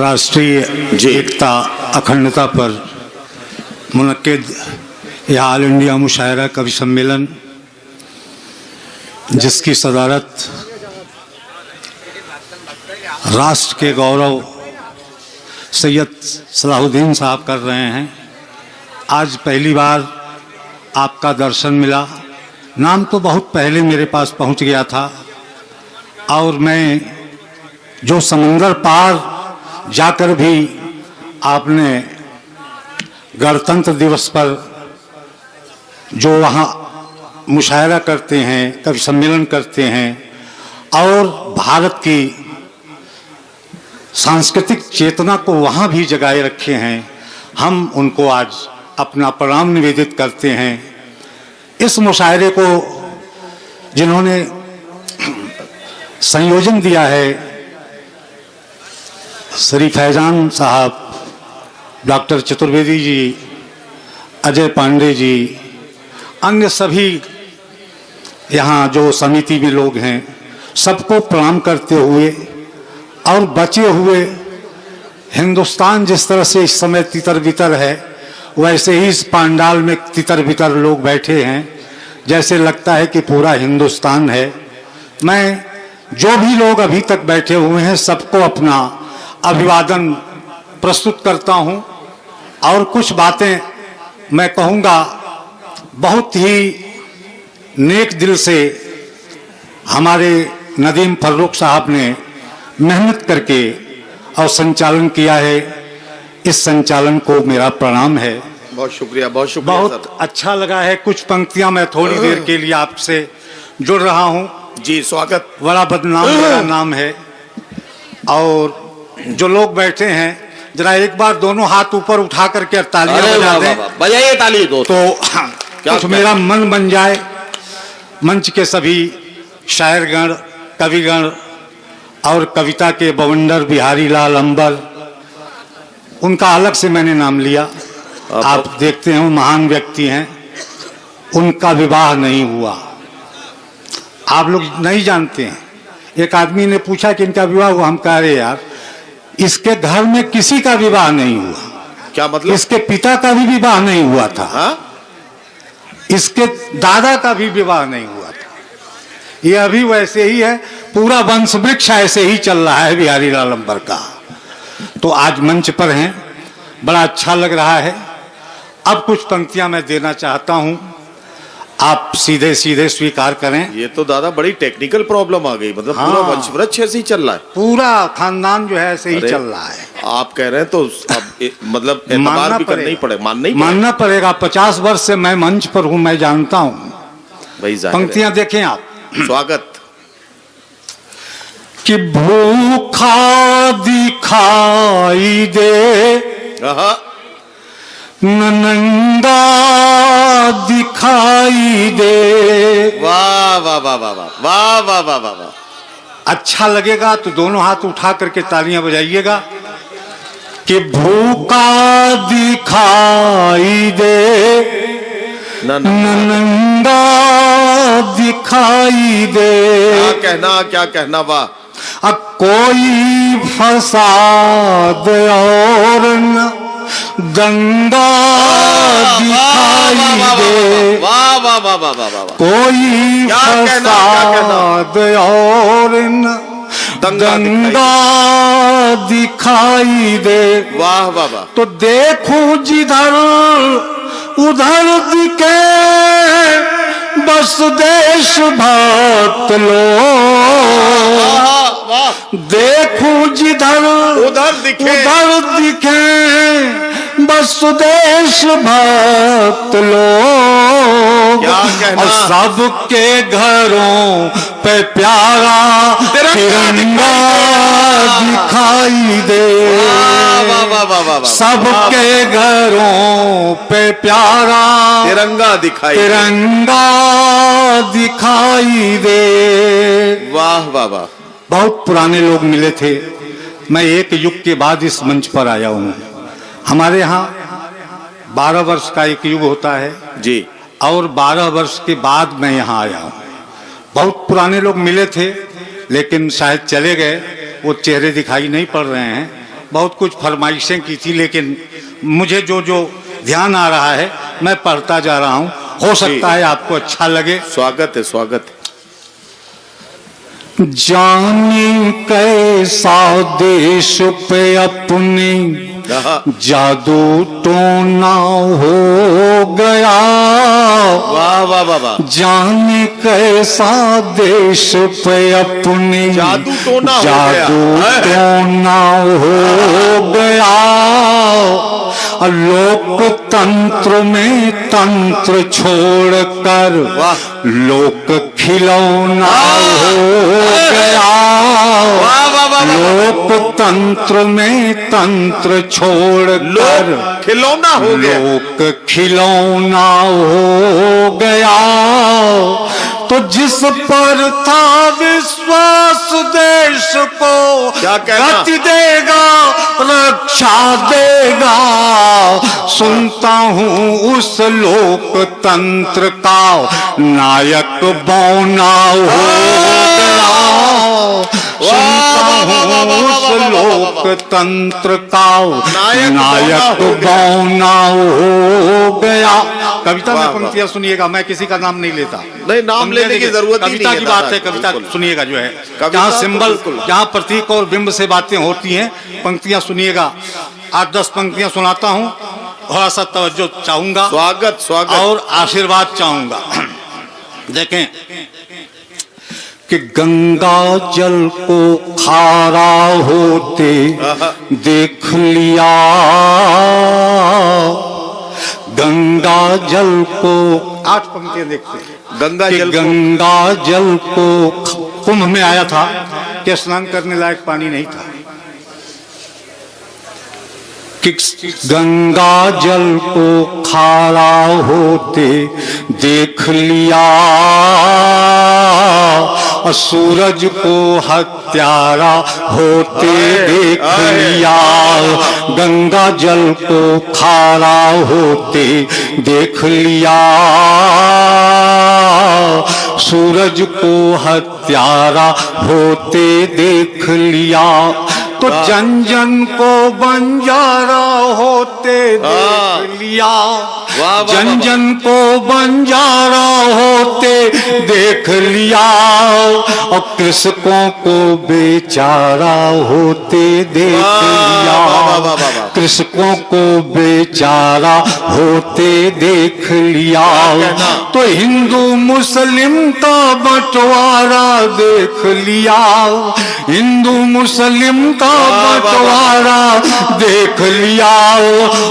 राष्ट्रीय एकता अखंडता पर मुनक्किद यह ऑल इंडिया मुशायरा कवि सम्मेलन, जिसकी सदारत राष्ट्र के गौरव सैयद सलाहुद्दीन साहब कर रहे हैं। आज पहली बार आपका दर्शन मिला। नाम तो बहुत पहले मेरे पास पहुंच गया था और मैं जो समंदर पार जाकर भी आपने गणतंत्र दिवस पर जो वहाँ मुशायरा करते हैं, कवि सम्मेलन करते हैं और भारत की सांस्कृतिक चेतना को वहाँ भी जगाए रखे हैं, हम उनको आज अपना प्रणाम निवेदित करते हैं। इस मुशायरे को जिन्होंने संयोजन दिया है, श्री फैजान साहब, डॉक्टर चतुर्वेदी जी, अजय पांडे जी, अन्य सभी यहाँ जो समिति में लोग हैं, सबको प्रणाम करते हुए और बचे हुए हिंदुस्तान जिस तरह से इस समय तितर बितर है, वैसे ही इस पंडाल में तितर बितर लोग बैठे हैं, जैसे लगता है कि पूरा हिंदुस्तान है। मैं जो भी लोग अभी तक बैठे हुए हैं सबको अपना अभिवादन प्रस्तुत करता हूं और कुछ बातें मैं कहूँगा। बहुत ही नेक दिल से हमारे नदीम फर्रुख साहब ने मेहनत करके और संचालन किया है। इस संचालन को मेरा प्रणाम है। बहुत शुक्रिया, बहुत शुक्रिया। बहुत अच्छा लगा है। कुछ पंक्तियां मैं थोड़ी देर के लिए आपसे जुड़ रहा हूं। जी स्वागत। बड़ा बदनाम मेरा नाम है। और जो लोग बैठे हैं, जरा एक बार दोनों हाथ ऊपर उठा करके तालियां बजा दें। बजाइए ताली दो तो कुछ मेरा मन बन जाए। मंच के सभी शायरगण, कविगण और कविता के बवंडर बिहारी लाल अंबर, उनका अलग से मैंने नाम लिया। आप देखते हैं वो महान व्यक्ति हैं, उनका विवाह नहीं हुआ। आप लोग नहीं जानते हैं। एक आदमी ने पूछा कि इनका विवाह हुआ, हम कह रहे यार इसके घर में किसी का विवाह नहीं हुआ। क्या मतलब? इसके पिता का भी विवाह नहीं हुआ था। इसके दादा का भी विवाह नहीं हुआ था। ये अभी वैसे ही है, पूरा वंश वृक्ष ऐसे ही चल रहा है बिहारी लाल अंबर का। तो आज मंच पर हैं, बड़ा अच्छा लग रहा है। अब कुछ पंक्तियां मैं देना चाहता हूं, आप सीधे सीधे स्वीकार करें। ये तो दादा बड़ी टेक्निकल प्रॉब्लम आ गई। मतलब पूरा वंशवृक्ष ऐसे ही चल रहा है, पूरा खानदान जो है ऐसे ही चल रहा है। आप कह रहे हैं तो अब मतलब एतबार भी करना ही पड़ेगा, मानना पड़ेगा। 50 वर्ष से मैं मंच पर हूं, मैं जानता हूं। भाई पंक्तियां देखें आप। स्वागत। कि भूखा दिखाई दे, नंगा दिखाई दे। वाह वाह वाह वाह वाह वाह वाह वाह वाह। अच्छा लगेगा तो दोनों हाथ उठा करके तालियां बजाइएगा। कि भूखा दिखाई दे, नंगा दिखाई दे। क्या कहना वाह। अब कोई फसाद और न गंगा दिखाई दे। वाह वाह वाह वाह वाह वाह। कोई फसाद और न गंगा दिखाई दे। वाह वाह वाह। तो देखूं जिधर उधर दिखे बस देश भक्त लोग। देखूं जिधर उधर दिखे बस देश भक्त लोग। और सबके घरों पे प्यारा तिरंगा दिखाई दे। सबके घरों पे प्यारा तिरंगा दिखाई दे। वाह वाह वाह। बहुत पुराने लोग मिले थे। मैं एक युग के बाद इस मंच पर आया हूँ। हमारे यहाँ 12 वर्ष का एक युग होता है जी, और 12 वर्ष के बाद मैं यहाँ आया हूँ। बहुत पुराने लोग मिले थे, लेकिन शायद चले गए, वो चेहरे दिखाई नहीं पड़ रहे हैं। बहुत कुछ फरमाइशें की थी, लेकिन मुझे जो जो ध्यान आ रहा है मैं पढ़ता जा रहा हूँ, हो सकता है आपको अच्छा लगे। स्वागत है, स्वागत है। जाने कैसा देश पे अपने जादू टोना हो गया, वाह वाह वाह वाह। जाने कैसा देश पे अपने जादू टोना हो गया, लोकतंत्र में तंत्र छोड़कर लोक खिलौना हो गया, लोकतंत्र में तंत्र छोड़कर खिलौना हो गया, लोक खिलौना हो गया। तो जिस पर था विश्वास देश को गति देगा, रक्षा देगा, सुनता हूँ उस लोकतंत्र का नायक बौना हो गया, सुनता हूँ उस लोकतंत्र का नायक बौना हो गया। कविता में पंक्तियां सुनिएगा, मैं किसी का नाम नहीं लेता, नहीं नाम लेने की जरूरत ही नहीं है। कविता की बात है, कविता सुनिएगा जो है, जहाँ सिंबल, जहाँ प्रतीक और बिंब से बातें होती हैं, पंक्तियां सुनिएगा। 8-10 पंक्तियां सुनाता हूँ, थोड़ा सा तवज्जो चाहूंगा, स्वागत स्वागत और आशीर्वाद चाहूंगा। देखें कि गंगा जल को खारा होते देख लिया, गंगा जल को, 8 पंक्तियां देखते हैं। गंगा जल को कुंभ में आया था कि स्नान करने लायक पानी नहीं था, कि गंगा जल को खारा होते देख लिया, और सूरज को हत्यारा होते देख लिया, गंगा जल को खारा होते देख लिया, सूरज को हत्यारा होते देख लिया, तो जन जन को बंजारा होते देख लिया, जन जन को बंजारा होते देख लिया, और कृषकों को बेचारा होते देख लिया, कृषकों को बेचारा होते देख लिया, तो हिंदू मुस्लिम का बंटवारा देख लिया, हिंदू मुस्लिम का बंटवारा देख लिया,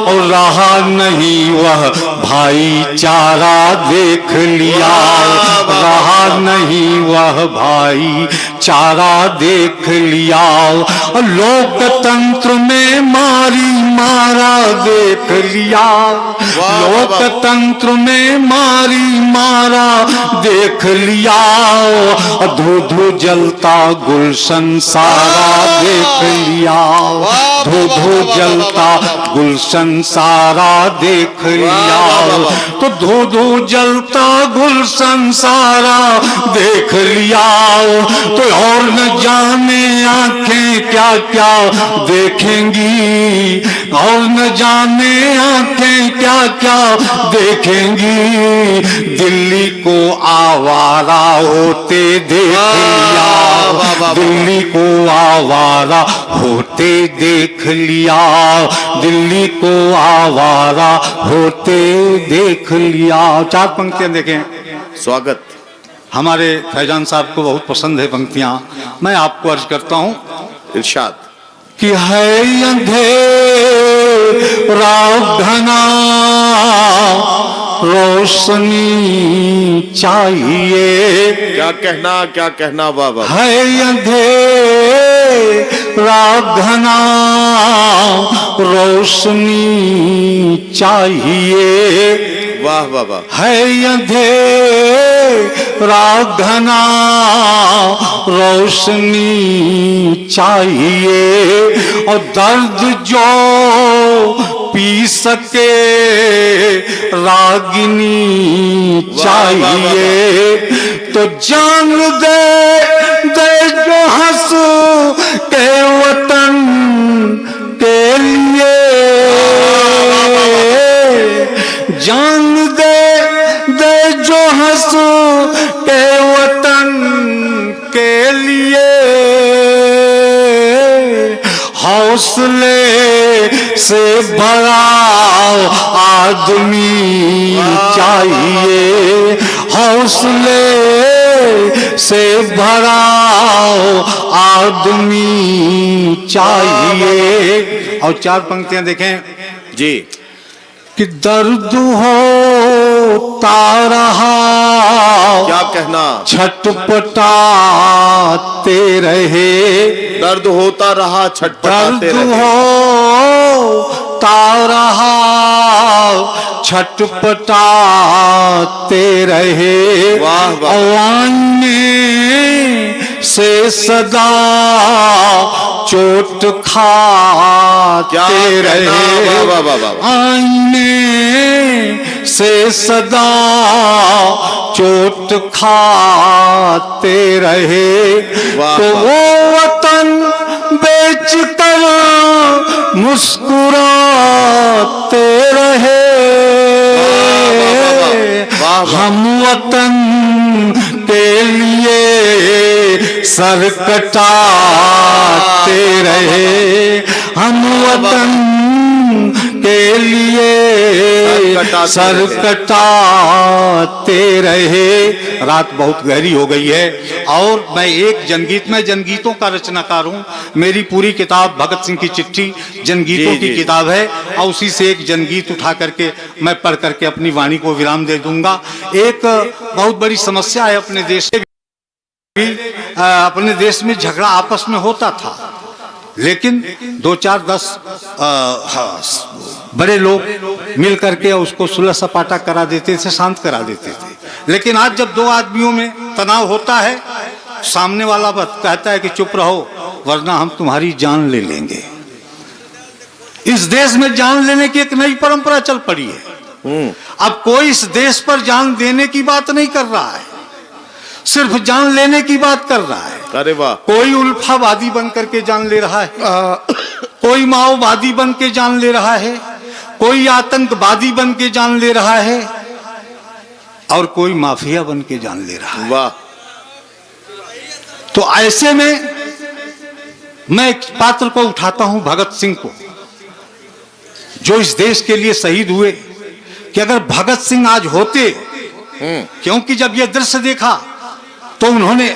और रहा नहीं वह भाईचारा देख लिया, रहा नहीं वह भाईचारा देख लिया, लोकतंत्र में मारी मारा देख लिया, लोकतंत्र में मारी मारा देख लिया, धू धू जलता गुलशन सारा देख लिया, धू धू जलता गुलशन सारा देख लिया, तो धू धू जलता गुलशन सारा देख लिया, तो और न जाने आंखें क्या क्या देखेंगी, और न जाने आंखें क्या क्या देखेंगी, दिल्ली को आवारा होते देख लिया, दिल्ली को आवारा होते देख लिया, दिल्ली को आवारा होते देख लिया। 4 पंक्तियां देखें। स्वागत। हमारे फैजान साहब को बहुत पसंद है पंक्तियां, मैं आपको अर्ज करता हूं। इरशाद। कि है अंधेरा घना रोशनी चाहिए, क्या कहना बाबा। है अंधेरा घना रोशनी चाहिए, वाह बाबा। है अंधेरा घना रोशनी चाहिए, और दर्द जो पी सके रागिनी चाहिए, तो जान दे जो हंस के वतन जान दे दे जो हंस के वतन के लिए, हौसले से भरा आदमी चाहिए, हौसले से भरा आदमी चाहिए। और 4 पंक्तियां देखें जी। कि दर्द होता रहा, क्या कहना, छटपटाते रहे, दर्द होता रहा छटपटाते दर्द रहे, होता रहा छटपटाते रहे, वाह वाह, आईने से सदा चोट खाते रहे, वाह वाह वाह, आईने से सदा चोट खाते रहे, तो वो वतन बेचकर मुस्कुराते रहे, हम वतन के लिए सर कटाते रहे, हम वतन के लिए सर कटाते रहे। रात बहुत गहरी हो गई है और मैं एक जनगीत में जनगीतों का रचनाकार हूँ। मेरी पूरी किताब भगत सिंह की चिट्ठी जनगीतों की किताब है और उसी से एक जनगीत उठा करके मैं पढ़ करके अपनी वाणी को विराम दे दूंगा। एक बहुत बड़ी समस्या है अपने देश में, अपने देश में झगड़ा आपस में होता था, लेकिन 2-4-10 बड़े लोग मिल करके उसको सुलह सपाटा करा देते थे, शांत करा देते थे। लेकिन आज जब 2 आदमियों में तनाव होता है, सामने वाला कहता है कि चुप रहो वरना हम तुम्हारी जान ले लेंगे। इस देश में जान लेने की एक नई परंपरा चल पड़ी है। अब कोई इस देश पर जान देने की बात नहीं कर रहा है, सिर्फ जान लेने की बात कर रहा है। अरे वाह, कोई उल्फावादी बन करके जान ले रहा है, कोई माओवादी बन के जान ले रहा है, कोई आतंकवादी बन के जान ले रहा है और कोई माफिया बन के जान ले रहा है। वाह। तो ऐसे में मैं एक पात्र को उठाता हूं, भगत सिंह को, जो इस देश के लिए शहीद हुए। कि अगर भगत सिंह आज होते, क्योंकि जब यह दृश्य देखा तो उन्होंने,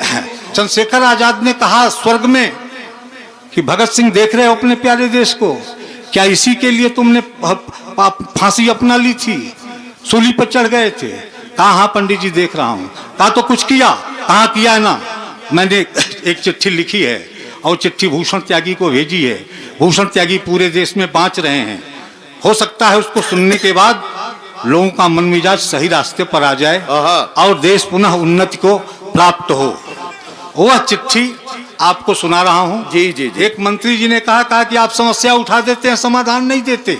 चंद्रशेखर आजाद ने कहा स्वर्ग में कि भगत सिंह देख रहे हो अपने प्यारे देश को, क्या इसी के लिए तुमने फांसी अपना ली थी, सूली पर चढ़ गए थे? कहा हाँ पंडित जी देख रहा हूं। कहा तो कुछ किया? कहा किया ना, मैंने एक चिट्ठी लिखी है और चिट्ठी भूषण त्यागी को भेजी है। भूषण त्यागी पूरे देश में बाँच रहे हैं, हो सकता है उसको सुनने के बाद लोगों का मन मिजाज सही रास्ते पर आ जाए और देश पुनः उन्नति को प्राप्त हो। वह चिट्ठी आपको सुना रहा हूं। जी जी जी। एक मंत्री जी ने कहा कि आप समस्या उठा देते हैं, समाधान नहीं देते।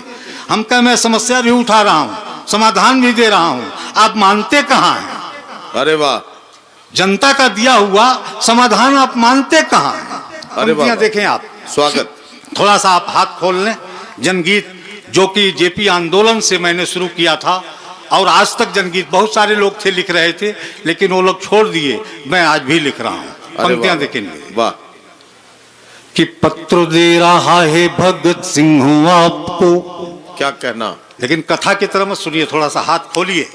हम कहा मैं समस्या भी उठा रहा हूं, समाधान भी दे रहा हूं, आप मानते कहाँ हैं? अरे वाह, जनता का दिया हुआ समाधान आप मानते कहाँ हैं? अरे वाह, देखें आप, स्वागत। थोड़ा सा आप हाथ खोल लें। जनगीत जो कि जेपी आंदोलन से मैंने शुरू किया था और आज तक जनगीत बहुत सारे लोग थे लिख रहे थे, लेकिन वो लोग छोड़ दिए, मैं आज भी लिख रहा हूं। पंक्तियां देखेंगे। वाह। कि पत्र दे रहा है भगत सिंह आपको, क्या कहना, लेकिन कथा की तरह मत सुनिए, थोड़ा सा हाथ खोलिए।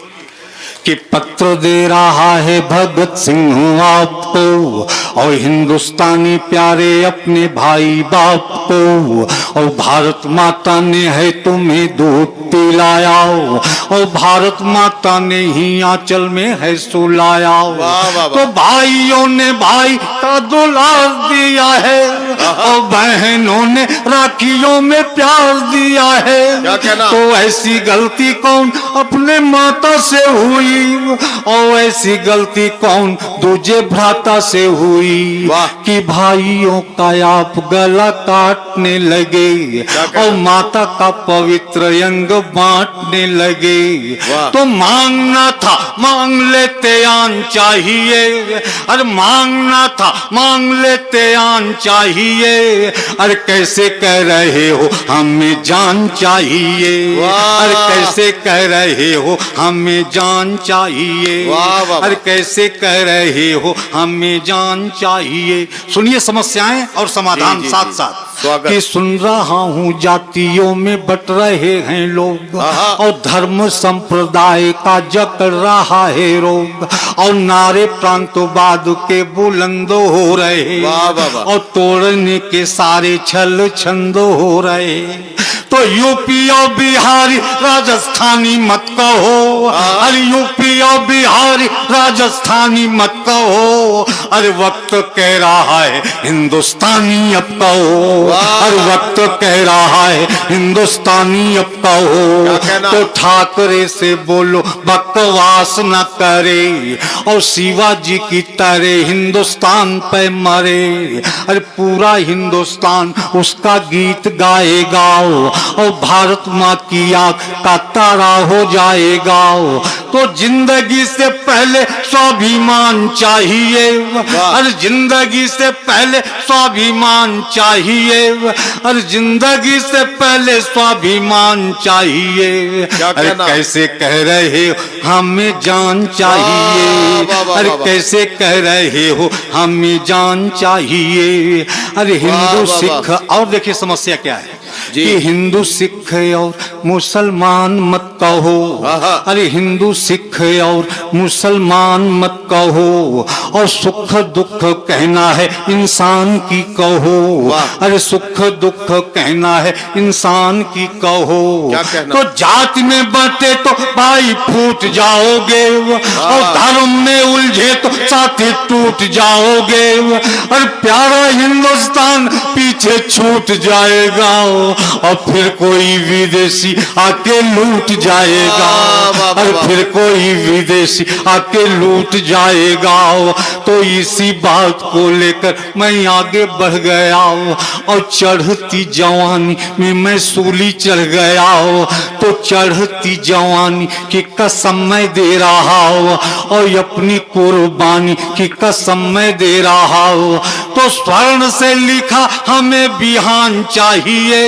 कि पत्र दे रहा है भगत सिंह आपको और हिंदुस्तानी प्यारे अपने भाई बाप को, और भारत माता ने है तुम्हें दूध पिलाया और भारत माता ने ही आंचल में है सुलाया। तो भाइयों ने भाई का दुलार दिया है और बहनों ने राखियों में प्यार दिया है। तो ऐसी गलती कौन अपने माता से हुई और वैसी गलती कौन दूजे भ्राता से हुई वाह। कि भाइयों का आप गला काटने लगे और माता का पवित्र अंग बांटने लगे। वाह। तो मांगना था मांग लेते आन चाहिए, अरे मांगना था मांग लेते आन चाहिए। अरे कैसे कह रहे हो हमें जान चाहिए, वाह। अरे कैसे कह रहे हो हमें जान चाहिए, वाह, वाह, अरे कैसे कह रहे हो हमें जान चाहिए। सुनिए समस्याएं और समाधान जी, जी, साथ जी। साथ स्वागत। कि सुन रहा हूँ जातियों में बट रहे हैं लोग आहा। और धर्म संप्रदाय का जकड़ रहा है रोग और नारे प्रांतवाद के बुलंद हो रहे वाह, वाह, वाह। और तोड़ने के सारे छल छंद हो रहे। तो यूपी और बिहारी राजस्थानी मत कहो, अरे यूपी और बिहारी राजस्थानी मत कहो, अरे वक्त कह रहा है हिंदुस्तानी अब कहो, वाह। अरे वक्त कह रहा है हिंदुस्तानी अब क्या कहो। कहना? तो ठाकरे से बोलो बकवास न करे और शिवाजी की तरह हिंदुस्तान पे मरे। अरे पूरा हिंदुस्तान उसका गीत गाएगा और भारत माँ की आंख का तारा हो जाएगा। तो जिंदगी से पहले स्वाभिमान चाहिए, अरे जिंदगी से पहले स्वाभिमान चाहिए, अरे जिंदगी से पहले स्वाभिमान चाहिए। क्या अरे कहना? कैसे कह रहे हो हमें जान वाह, चाहिए, वाह, वाह, अरे वाह, वाह। कैसे कह रहे हो हमें जान चाहिए। अरे वाह, हिंदू वाह, सिख, वाह। और देखिए समस्या क्या है जी। कि हिंदू सिख और मुसलमान मत कहो, आहा। अरे हिंदू सिख और मुसलमान मत कहो और सुख दुख कहना है इंसान की कहो, वाह। अरे सुख दुख कहना है इंसान की कहो। क्या कहना? तो जाति में बंटे तो भाई फूट जाओगे और धर्म में उलझे तो साथी टूट जाओगे, और प्यारा हिंदुस्तान पीछे छूट जाएगा और फिर कोई विदेशी आके लूट जाएगा, वाह, वाह, और वाह। फिर कोई विदेशी आके लूट जाएगा। तो इसी बात को लेकर मैं आगे बढ़ गया और चढ़ती जवानी में मैं सूली चढ़ गया। तो चढ़ती जवानी की कसम मैं दे रहा हूँ और अपनी कुर्बानी की कसम मैं दे रहा हूँ। तो स्वर्ण से लिखा हमें बिहान चाहिए,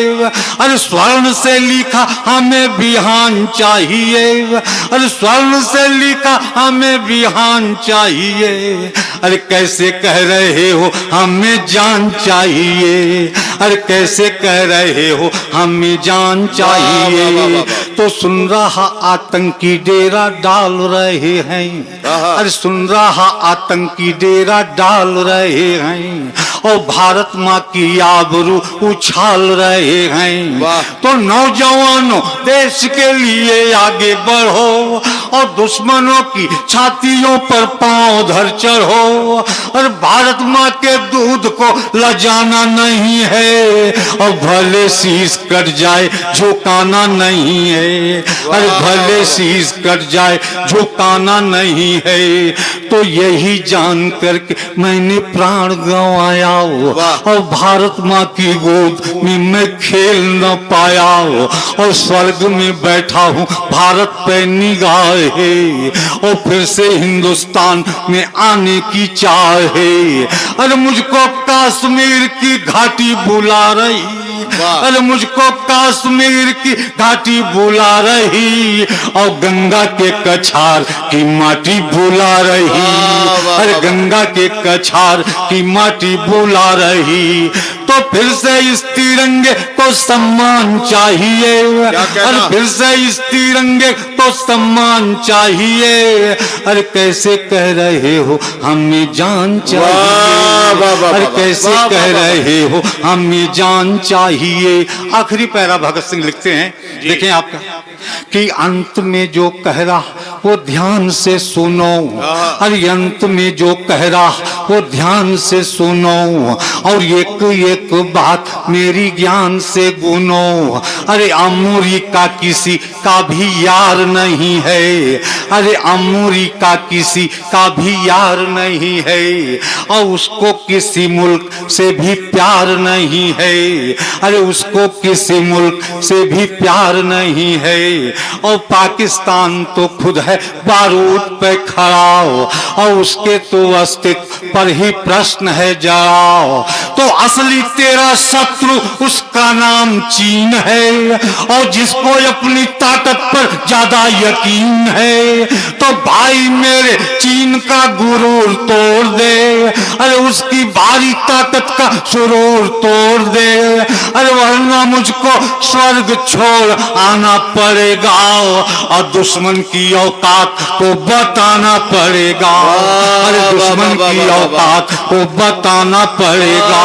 अरे स्वर्ण से लिखा हमें बिहान चाहिए, अरे स्वर्ण से लिखा हमें बिहान चाहिए। अरे कैसे कह रहे हो हमें जान चाहिए, अरे कैसे कह रहे हो हमें जान चाहिए। वाह, वाह, वाह, वाह। तो सुन रहा आतंकी डेरा डाल रहे हैं, आहा। अरे सुन रहा आतंकी डेरा डाल रहे हैं और भारत माँ की आबरू उछाल रहे हैं। वाह। तो नौजवानों देश के लिए आगे बढ़ो और दुश्मनों की छातियों पर पांव धर चढ़ो, और भारत माँ के दूध को लजाना नहीं है और भले शीश कट जाए झुकाना नहीं है, अरे भले शीश कट जाए झुकाना नहीं है। तो यही जान करके मैंने प्राण गंवाया और भारत माँ की गोद में मैं खेल न पाया और स्वर्ग में बैठा हूँ भारत पे निगाहे और फिर से हिंदुस्तान में आने की चाह है। अरे मुझको कश्मीर की घाटी बुला रही, अरे मुझको कश्मीर की घाटी बुला रही और गंगा के कछार की माटी बुला रही, अरे गंगा के कछार की माटी बुला रही। तो फिर से इस तिरंगे को सम्मान चाहिए, अरे फिर से इस तिरंगे को सम्मान चाहिए। अरे कैसे कह रहे हो हमें जान चाहिए, अरे कैसे कह रहे हो हमें जान चाहिए। आखिरी पैरा भगत सिंह लिखते हैं, देखें आपका कि अंत में जो कह रहा वो ध्यान से सुनो, अरे अंत में जो कह रहा वो ध्यान से सुनो और एक एक बात मेरी ज्ञान से गुनो। अरे अमेरिका किसी का भी यार नहीं है, अरे अमेरिका किसी का भी यार नहीं है, और उसको किसी मुल्क से भी प्यार नहीं है, अरे उसको किसी मुल्क से भी प्यार नहीं है। और पाकिस्तान तो खुद है बारूद पे खड़ा, और उसके तो अस्तित्व पर ही प्रश्न है जरा। तो असली तेरा शत्रु उसका नाम चीन है, और जिसको अपनी ताकत पर ज्यादा यकीन है, तो भाई मेरे चीन का गुरूर तोड़ दे, अरे उसकी भारी ताकत का सुरूर तोड़ दे, अरे वरना मुझको स्वर्ग छोड़ आना पड़ेगा, और दुश्मन की औकात को बताना पड़ेगा, अरे दुश्मन की औकात को बताना पड़ेगा।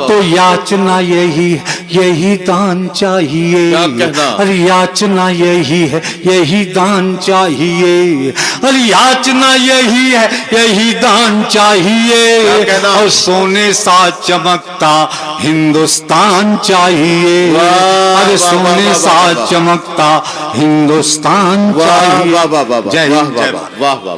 तो याचना यही दान चाहिए, अरे याचना यही है, यही दान चाहिए, अरे याचना यही है, यही दान चाहिए, और सोने सा चमकता हिंदुस्तान चाहिए, अरे सोने सा चमकता हिंदुस्तान चाहिए। जय हिंद, जय भारत। वाह वाह वाह।